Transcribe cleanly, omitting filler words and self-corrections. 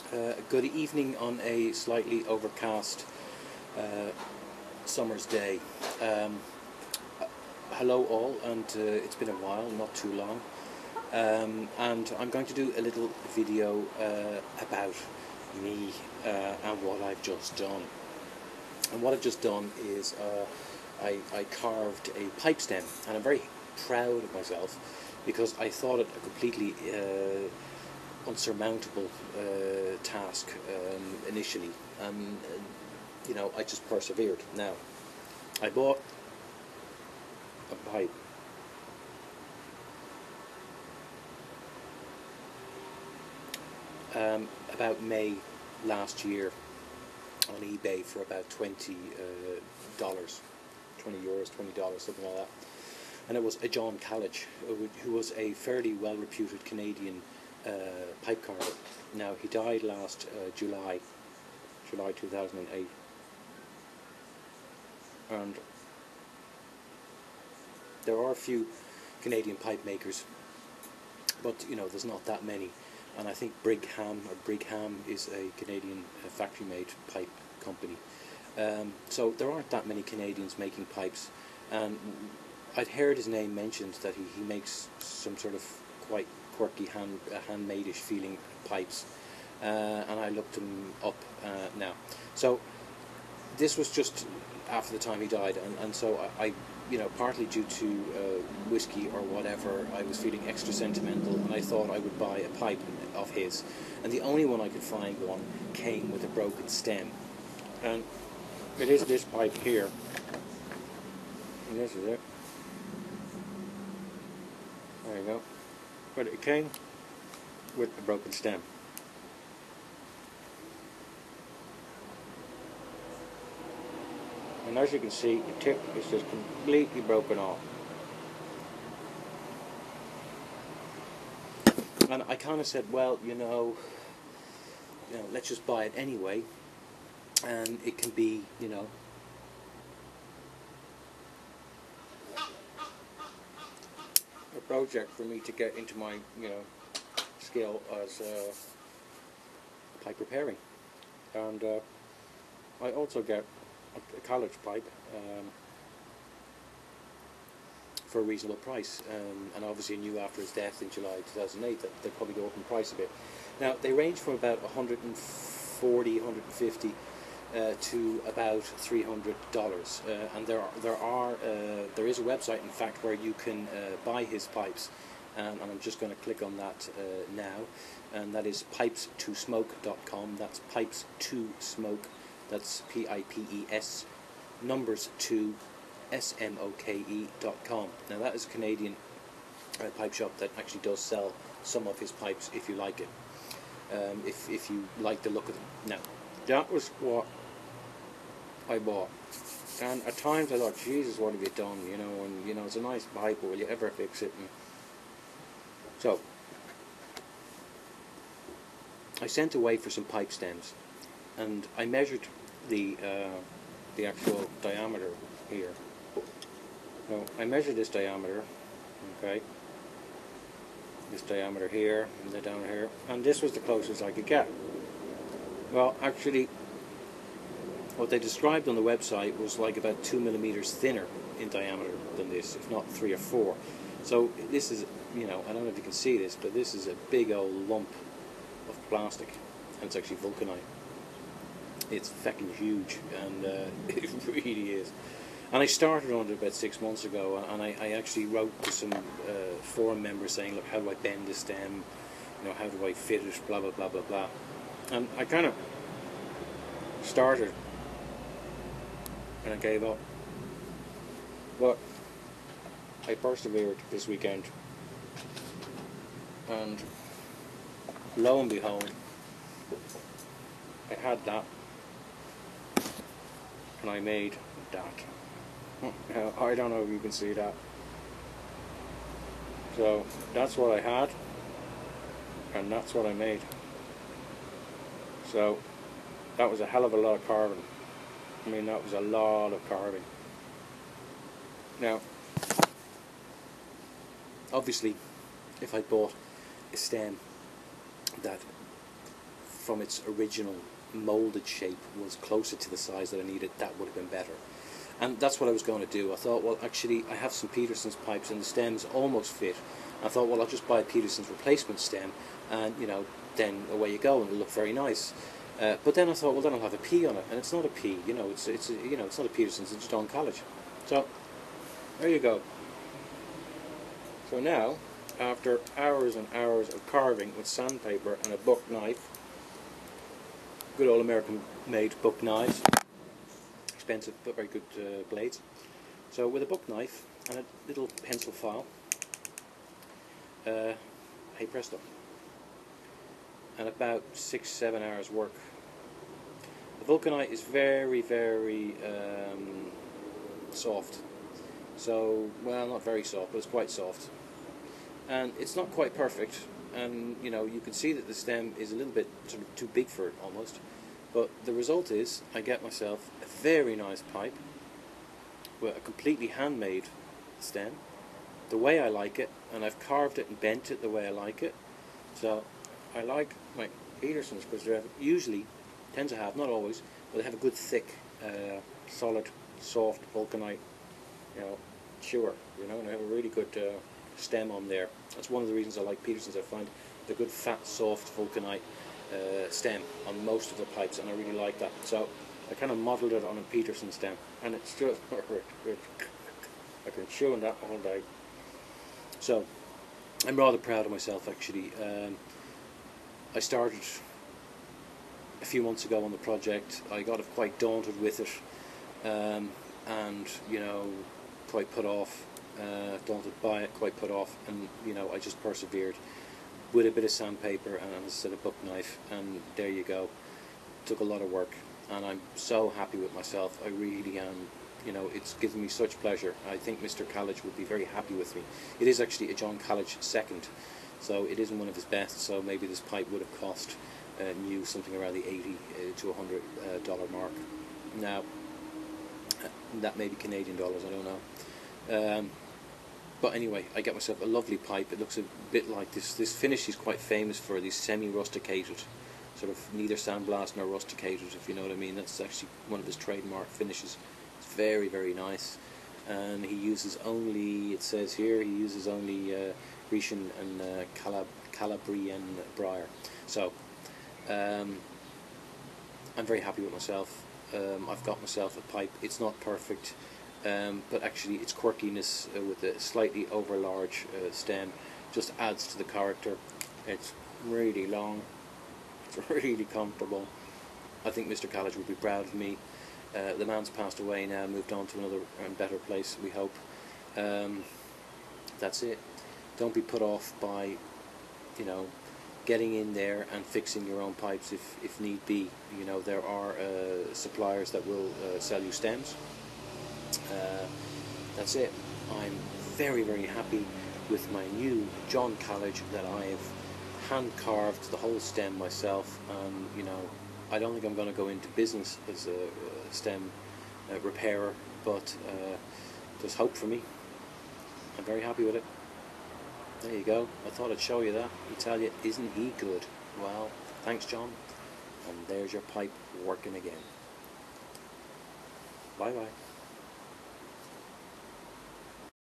Good evening on a slightly overcast summer's day. Hello all, and it's been a while, not too long, and I'm going to do a little video about me and what I've just done. And what I've just done is I carved a pipe stem, and I'm very proud of myself because I thought it a completely unsurmountable task initially. You know, I just persevered. Now, I bought a pipe about May last year on eBay for about $20, €20, $20, something like that. And it was a John Calich, who was a fairly well-reputed Canadian pipe carver. Now, he died last July 2008, and there are a few Canadian pipe makers, but you know, there's not that many. And I think Brigham is a Canadian factory-made pipe company. So there aren't that many Canadians making pipes, and I'd heard his name mentioned, that he makes some sort of quite quirky handmade-ish feeling pipes, and I looked him up now. So this was just after the time he died, and so I you know, partly due to whiskey or whatever, I was feeling extra sentimental, and I thought I would buy a pipe of his, and the only one I could find came with a broken stem, and it is this pipe here, and this is it. There you go. But it came with a broken stem. And as you can see, the tip is just completely broken off. And I kind of said, well, you know, let's just buy it anyway, and it can be, you know, a project for me to get into my, you know, skill as pipe repairing. And I also get a Calich pipe for a reasonable price, and obviously I knew after his death in July 2008 that they'd probably go up in price a bit. Now, they range from about $140, $150 to about $300, and there is a website, in fact, where you can buy his pipes, and I'm just going to click on that now, and that is pipes2smoke.com. That's pipes2smoke. That's PIPES numbers 2 SMOKE.com. Now, that is a Canadian pipe shop that actually does sell some of his pipes if you like it, if you like the look of them. Now, that was what I bought, and at times I thought, Jesus, what have you done? You know, and you know, it's a nice pipe, but will you ever fix it? And so I sent away for some pipe stems, and I measured the actual diameter here. So I measured this diameter, okay, this diameter here, and the down here, and this was the closest I could get. Well, actually, what they described on the website was like about 2 millimeters thinner in diameter than this, if not 3 or 4. So this is, you know, I don't know if you can see this, but this is a big old lump of plastic, and it's actually vulcanite. It's fucking huge, and it really is. And I started on it about 6 months ago, and I actually wrote to some forum members saying, look, how do I bend this stem? You know, how do I fit it? Blah blah blah blah blah. And I kind of started, and I gave up. But I persevered this weekend, and lo and behold, I had that, and I made that. Now, I don't know if you can see that. So that's what I had, and that's what I made. So that was a hell of a lot of carving. I mean, that was a lot of carving. Now, obviously, if I bought a stem that from its original moulded shape was closer to the size that I needed, that would have been better. And that's what I was going to do. I thought, well, actually, I have some Peterson's pipes and the stems almost fit. I thought, well, I'll just buy Peterson's replacement stem, and then away you go, and it'll look very nice. But then I thought, well, then I'll have a P on it, and it's not a P. It's not a Peterson's. It's a John Calich. So there you go. So now, after hours and hours of carving with sandpaper and a buck knife, good old American-made buck knives, expensive but very good blades. So with a buck knife and a little pencil file, hey presto, and about 6-7 hours work. The vulcanite is very, very soft. So, well, not very soft, but it's quite soft. And it's not quite perfect, and you can see that the stem is a little bit sort of too big for it almost. But the result is I get myself a very nice pipe with a completely handmade stem, the way I like it, and I've carved it and bent it the way I like it. So I like my Petersons because they usually tend to have, not always, but they have a good thick, solid, soft vulcanite, chewer, and they have a really good stem on there. That's one of the reasons I like Petersons. I find the good fat, soft vulcanite stem on most of the pipes, and I really like that. So I kind of modelled it on a Peterson stem, and it's just I can chew on that all day. So I'm rather proud of myself, actually. I started a few months ago on the project. I got quite daunted with it, and quite put off, daunted by it, quite put off, and I just persevered with a bit of sandpaper and a set of buck knife, and there you go. Took a lot of work, and I'm so happy with myself. I really am. It's given me such pleasure. I think Mr. Calich would be very happy with me. It is actually a John Calich second, so it isn't one of his best. So maybe this pipe would have cost new something around the $80 to $100 mark. Now that may be Canadian dollars, I don't know. But anyway, I get myself a lovely pipe. It looks a bit like this. This finish is quite famous for these semi-rusticated, sort of neither sandblast nor rusticated, if you know what I mean. That's actually one of his trademark finishes. It's very, very nice. And he uses only, it says here, he uses only Grecian and Calabrian briar. So, I'm very happy with myself. I've got myself a pipe. It's not perfect. But actually its quirkiness with a slightly over large stem just adds to the character. It's really long, it's really comfortable. I think Mr. Calich would be proud of me. The man's passed away now, moved on to another and better place, we hope. That's it. Don't be put off by getting in there and fixing your own pipes if need be. There are suppliers that will sell you stems. That's it. I'm very, very happy with my new John Calich that I have hand carved the whole stem myself. I don't think I'm going to go into business as a stem repairer, but there's hope for me. I'm very happy with it. There you go. I thought I'd show you that. I tell you, isn't he good? Well, thanks, John. And there's your pipe working again. Bye bye.